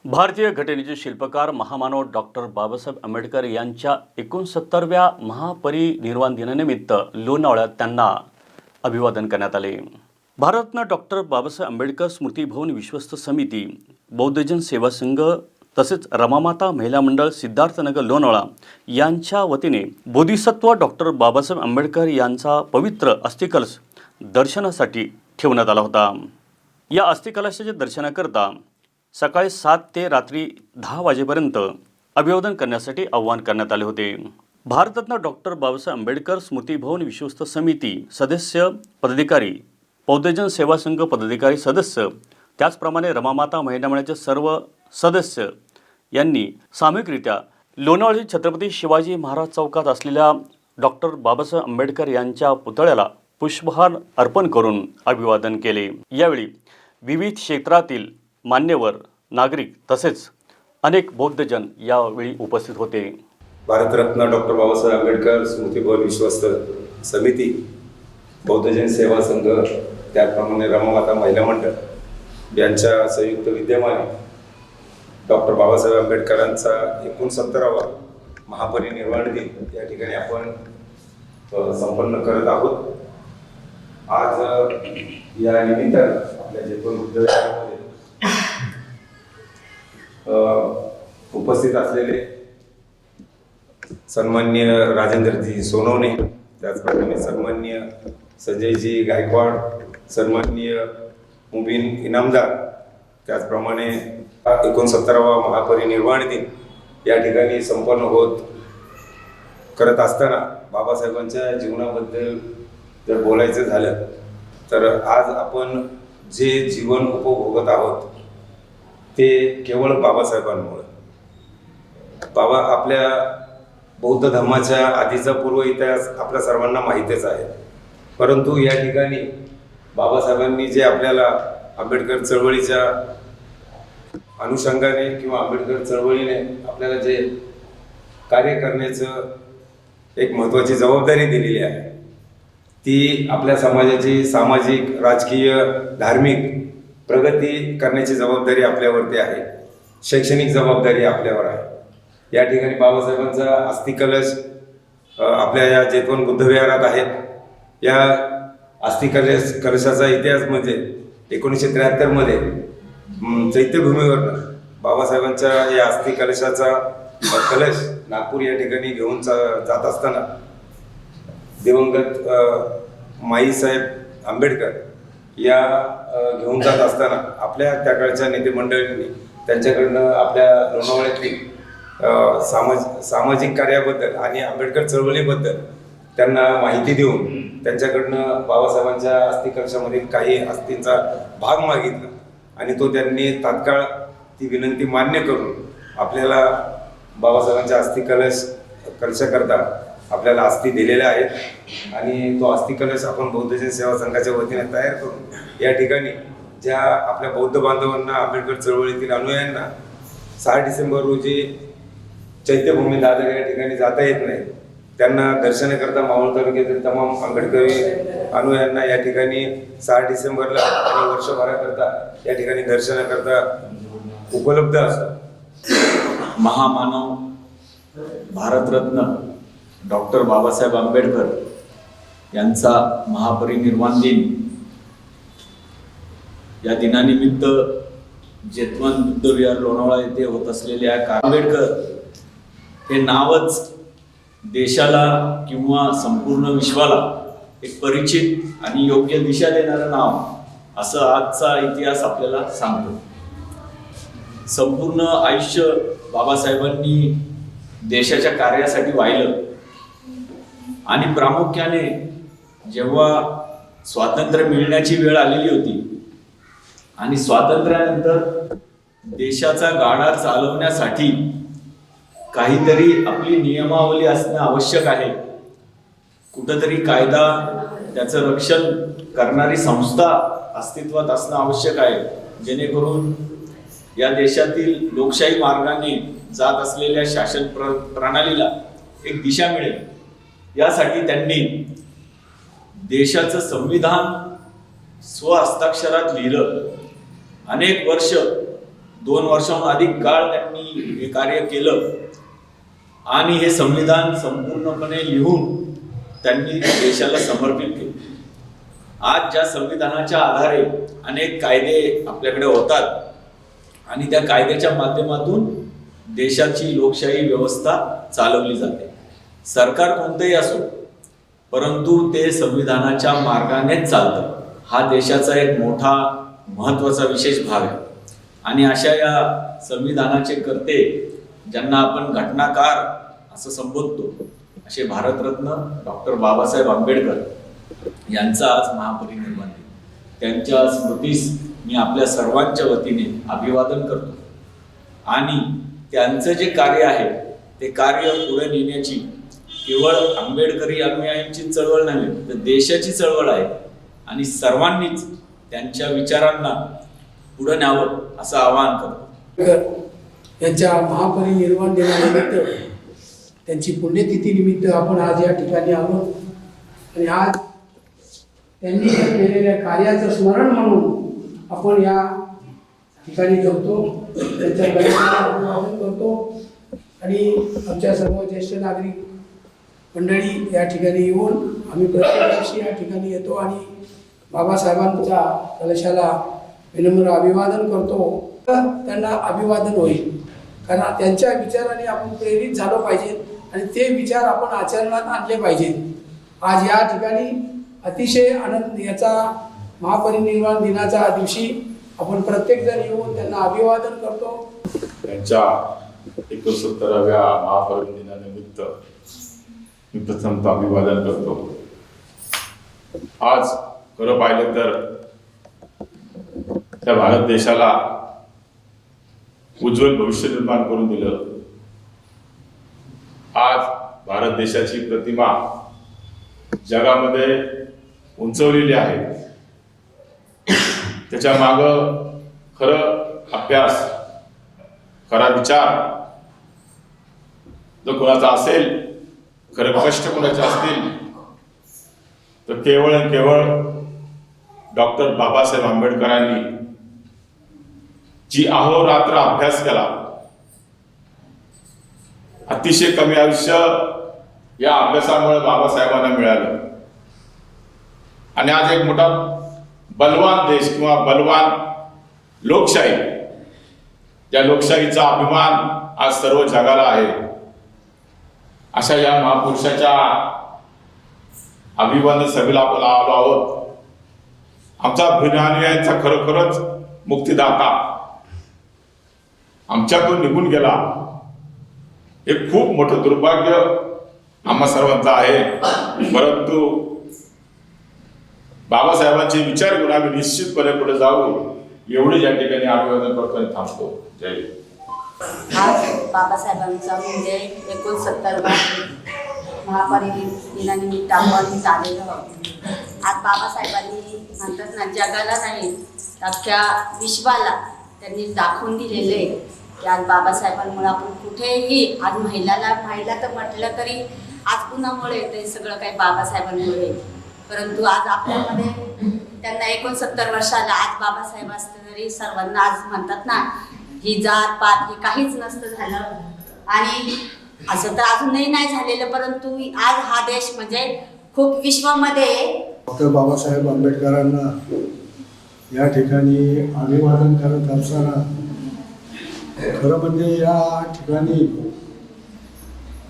भारतीय घटनेचे शिल्पकार महामानव डॉक्टर बाबासाहेब आंबेडकर यांच्या 69व्या महापरिनिर्वाण दिनानिमित्त लोणावळ्यात त्यांना अभिवादन करण्यात आले। भारतरत्न डॉक्टर बाबासाहेब आंबेडकर स्मृती भवन विश्वस्त समिती, बौद्धजन सेवा संघ तसेच रमामाता महिला मंडळ सिद्धार्थनगर लोणावळा यांच्या वतीने बोधिसत्व डॉक्टर बाबासाहेब आंबेडकर यांचा पवित्र अस्थिकलश दर्शनासाठी ठेवण्यात आला होता। या अस्थिकलशाच्या दर्शनाकरता सकाळी 7 ते रात्री 10 वाजेपर्यंत अभिवादन करण्यासाठी आवाहन करण्यात आले होते। भारतरत्न डॉक्टर बाबासाहेब आंबेडकर स्मृती भवन विश्वस्त समिती सदस्य पदाधिकारी, बौद्धजन सेवा संघ पदाधिकारी सदस्य, त्याचप्रमाणे रमामाता महिला मंडळाचे सर्व सदस्य यांनी सामूहिकरित्या लोणावळा छत्रपती शिवाजी महाराज चौकात असलेल्या डॉक्टर बाबासाहेब आंबेडकर यांच्या पुतळ्याला पुष्पहार अर्पण करून अभिवादन केले। यावेळी विविध क्षेत्रातील मान्यवर, नागरिक तसेच अनेक बौद्धजन यावेळी उपस्थित होते। भारतरत्न डॉक्टर बाबासाहेब आंबेडकर स्मृती भवन विश्वस्त समिती, बौद्धजन सेवा संघ, त्याचप्रमाणे रमामाता महिला मंडळ यांच्या संयुक्त विद्यमाने डॉक्टर बाबासाहेब आंबेडकरांचा 69वा महापरिनिर्वाण दिन या ठिकाणी आपण संपन्न करत आहोत। आज या निमित्तानं आपल्या जयपूर बुद्धविहारामध्ये उपस्थित असलेले सन्माननीय राजेंद्रजी सोनवणे, त्याचप्रमाणे सन्माननीय संजयजी गायकवाड, सन्माननीय मुबीन इनामदार, त्याचप्रमाणे 69वा महापरिनिर्वाण दिन या ठिकाणी संपन्न होत करत असताना बाबासाहेबांच्या जीवनाबद्दल जर बोलायचं झालं तर आज आपण जे जीवन उपभोगत आहोत ते केवळ बाबासाहेबांमुळे। बाबा आपल्या बौद्ध धर्माच्या आधीचा पूर्व इतिहास आपल्या सर्वांना माहीतच आहे, परंतु या ठिकाणी बाबासाहेबांनी जे आपल्याला आंबेडकर चळवळीच्या अनुषंगाने किंवा आंबेडकर चळवळीने आपल्याला जे कार्य करण्याचं एक महत्त्वाची जबाबदारी दिलेली आहे, ती आपल्या समाजाची सामाजिक, राजकीय, धार्मिक प्रगती करण्याची जबाबदारी आपल्यावरती आहे। शैक्षणिक जबाबदारी आपल्यावर आहे। या ठिकाणी बाबासाहेबांचा अस्थिकलश आपल्या या जैतवन बुद्धविहारात आहे। या कलशाचा इतिहास म्हणजे 1973 मध्ये चैत्यभूमीवरनं बाबासाहेबांच्या या अस्थिकलशाचा कलश नागपूर या ठिकाणी घेऊन जात असताना दिवंगत माईसाहेब आंबेडकर या घेऊन जात असताना आपल्या त्या काळच्या नेते मंडळींनी त्यांच्याकडनं आपल्या लोणावळ्यातील सामाजिक कार्याबद्दल आणि आंबेडकर चळवळीबद्दल त्यांना माहिती देऊन त्यांच्याकडनं बाबासाहेबांच्या अस्थिकलशामधील काही अस्थींचा भाग मागितला आणि तो त्यांनी तात्काळ ती विनंती मान्य करून आपल्याला बाबासाहेबांच्या कलशाकरता आपल्याला अस्थी दिलेल्या आहेत आणि तो अस्थिकलश आपण बौद्धजन सेवा संघाच्या वतीने तयार करून या ठिकाणी ज्या आपल्या बौद्ध बांधवांना, आंबेडकर चळवळीतील अनुयायांना 6 डिसेंबर रोजी चैत्यभूमी दादर या ठिकाणी जाता येत नाही, त्यांना दर्शनाकरता मावळ तालुक्यातील तमाम आंबेडकरी अनुयायांना या ठिकाणी 6 डिसेंबरला आणि वर्षभराकरता या ठिकाणी दर्शनाकरता उपलब्ध असतो। महामानव भारतरत्न डॉक्टर बाबासाहेब आंबेडकर यांचा महापरिनिर्वाण दिन या दिनानिमित्त जैतवन बुद्धविहार लोणावळा येथे होत असलेल्या आंबेडकर हे नावच देशाला किंवा संपूर्ण विश्वाला एक परिचित आणि योग्य दिशा देणारं नाव असं आजचा इतिहास आपल्याला सांगतो। संपूर्ण आयुष्य बाबासाहेबांनी देशाच्या कार्यासाठी वाहिलं आणि प्रामुख्याने जेव्हा स्वातंत्र्य मिळण्याची वेळ आलेली होती आणि स्वातंत्र्यानंतर देशाचा गाडा चालवण्यासाठी काहीतरी आपली नियमावली असणं आवश्यक आहे, कुठंतरी कायदा, त्याचं रक्षण करणारी संस्था अस्तित्वात असणं आवश्यक आहे, जेणेकरून या देशातील लोकशाही मार्गाने जात असलेल्या शासन प्रणालीला एक दिशा मिळेल। यासाठी त्यांनी देशाचं संविधान स्वहस्ताक्षरात लिहिलं। अनेक वर्ष 2 वर्षाहून अधिक काळ त्यांनी हे कार्य केलं आणि हे संविधान संपूर्णपणे लिहून त्यांनी देशाला समर्पित केले. आज ज्या संविधानाच्या आधारे अनेक कायदे आपल्याकडे होतात आणि त्या कायद्याच्या माध्यमातून देशाची लोकशाही व्यवस्था चालवली जाते. सरकार कोणतंही असो, परंतु ते संविधानाच्या मार्गानेच चालतं. हा देशाचा एक मोठा महत्त्वाचा विशेष भाग आहे. आणि अशा या संविधानाचे कर्ते, ज्यांना आपण घटनाकार असं संबोधतो, असे भारतरत्न डॉक्टर बाबासाहेब आंबेडकर यांचा आज महापरिनिर्वाण दिन. त्यांच्या स्मृतीस मी आपल्या सर्वांच्या वतीने अभिवादन करतो. आणि त्यांचं जे कार्य आहे ते कार्य पुढे नेण्याची केवळ आंबेडकरी अनुयायांची चळवळ नव्हे, तर देशाची चळवळ आहे. आणि सर्वांनीच त्यांच्या विचारांना पुढे न्यावं असं आवाहन करतो. यांच्या महापरिनिर्वाण दिनानिमित्त, त्यांची पुण्यतिथी निमित्त आपण आज या ठिकाणी आलो. आणि आज त्यांनी केलेल्या कार्याचं स्मरण म्हणून आपण या ठिकाणी जमतो, त्यांच्या गणेशाला अभिवादन करतो. आणि आमच्या सर्व ज्येष्ठ नागरिक मंडळी या ठिकाणी येऊन आम्ही प्रत्येक वर्षी या ठिकाणी येतो आणि बाबासाहेबांच्या कलशाला विनम्र अभिवादन करतो. त्यांना अभिवादन होईल, कारण त्यांच्या विचाराने आपण प्रेरित झालो पाहिजे आणि ते विचार आपण आचरणात आणले पाहिजेत. आज या ठिकाणी अतिशय आनंद, याचा महापरिनिर्वाण दिनाच्या दिवशी आपण प्रत्येकजण येऊन त्यांना अभिवादन करतो. त्यांच्या 69व्या महापरिनिर्वाणानिमित्त मी प्रथमतः अभिवादन करतो. आज खरं पाहिलं तर त्या भारत देशाला उज्ज्वल भविष्य निर्माण करून दिलं. आज भारत देशाची प्रतिमा जगामध्ये उंचवलेली आहे. त्याच्या मागं खरं अभ्यास, खरा विचार जर कोणाचा असेल, खरं कष्ट कोणाचे असतील, तर केवळ आणि केवळ डॉक्टर बाबासाहेब आंबेडकरांनी जी अहोरात्र अभ्यास केला, अतिशय कमी आयुष्य या अभ्यासामुळे बाबासाहेबांना मिळालं. आणि आज एक मोठा बलवान देश किंवा बलवान लोकशाही, ज्या लोकशाहीचा अभिमान आज सर्व जगाला आहे, अशा या महापुरुषाच्या अभिवादन सभेला आपण आलो आहोत. आमचा भिनानुयायांचा खरोखरच मुक्तिदाता आमच्यातून निघून गेला, हे खूप मोठं दुर्भाग्य आम्हा सर्वांचं आहे. परंतु बाबासाहेबांचे विचार घेऊन आम्ही निश्चितपणे पुढे जाऊ, एवढे या ठिकाणी अभिवादन करतो आणि थांबतो. जय हिंद. आज बाबासाहेबांचा म्हणजे 69वा महापरिनिर्वाणानिमित्त आपण इथं आलेलो आहोत. आज बाबासाहेबांनी म्हणतात ना, जगाला नाही अख्ख्या विश्वाला त्यांनी दाखवून दिलेले आहे की आज बाबासाहेबांमुळे आपण कुठेही, आज महिला तर म्हटलं तरी आज कुणामुळे ते सगळं काही बाबासाहेबांमुळे. परंतु आज आपल्यामध्ये त्यांना 69 वर्षाला आज बाबासाहेब असते तरी सर्वांना आज म्हणतात ना, ही जात पात हे काहीच नसतं झालं. आणि असं तर अजूनही नाही झालेलं, परंतु आज हा देश म्हणजे खूप विश्वामध्ये. डॉक्टर बाबासाहेब आंबेडकरांना या ठिकाणी अभिवादन करत असताना खरं म्हणजे या ठिकाणी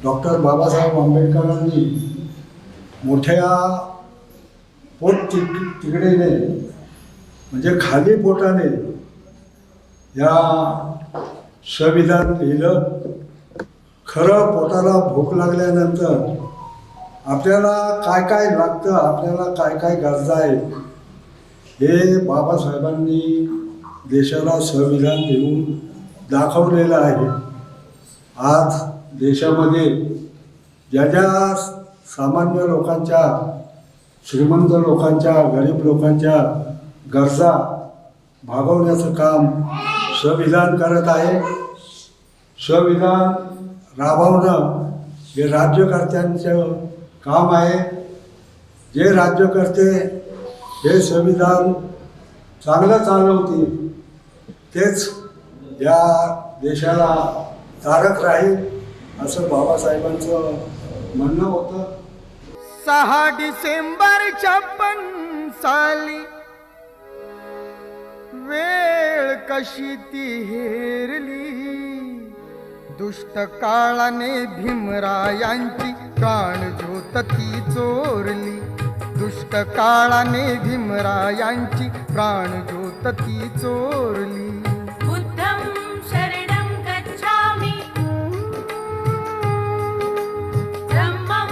डॉक्टर बाबासाहेब आंबेडकरांनी मोठ्या तिकडेने म्हणजे खाली पोटाने या संविधान लिहिलं. खरं पोटाला भूक लागल्यानंतर आपल्याला काय काय लागतं, आपल्याला काय काय गरजा आहेत, हे बाबासाहेबांनी देशाला संविधान देऊन दाखवलेलं आहे. आज देशामध्ये ज्या ज्या सामान्य लोकांच्या, श्रीमंत लोकांच्या, गरीब लोकांच्या गरजा भागवण्याचं काम संविधान करत आहे. संविधान राबवणं हे राज्यकर्त्यांचं काम आहे. जे राज्यकर्ते हे संविधान चांगलं चालवतील तेच या देशाला तारक राहील असं बाबासाहेबांचं म्हणणं होतं. 6 डिसेंबर 56 साली वेळ कशी ती हेरली, दुष्ट काळाने भीमरायांची प्राणज्योत ती चोरली, दुष्ट काळाने भीमरायांची प्राणज्योत ती चोरली. बुद्धं शरणं गच्छामि, धम्मं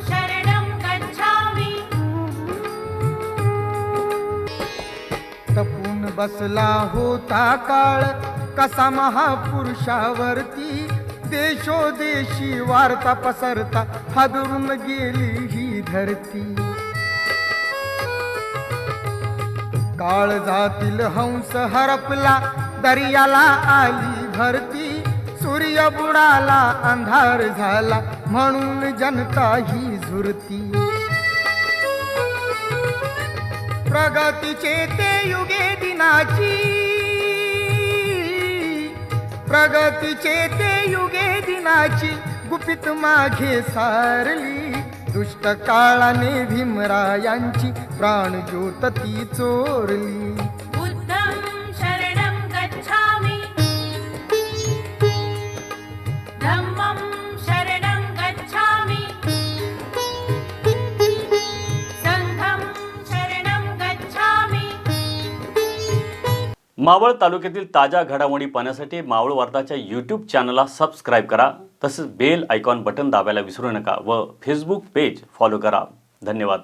शरणं गच्छामि. तपून बसला होता काळ कसा महापुरुषावरती, देशोदेशी वार्ता पसरता हादरून गेली ही धरती. काळजातील हंस हरपला दर्याला आली भरती, सूर्य बुडाला अंधार झाला म्हणून जनता ही झुरती. प्रगतीचे ते युगे दिनाची, प्रगतीचे ते युगे दिनाची गुपित मागे सारली, दुष्ट काळाने भीमरायांची प्राणज्योत ती चोरली. बुद्धं शरणं गच्छामि, धम्मं शरणं गच्छामि, संघं शरणं गच्छामि. मावळ तालुक्यातील ताज्या घडामोडी पाहण्यासाठी मावळ वार्ताच्या यूट्यूब चॅनलला सबस्क्राईब करा. तसेच बेल आयकॉन बटन दाबायला विसरू नका व फेसबुक पेज फॉलो करा. धन्यवाद.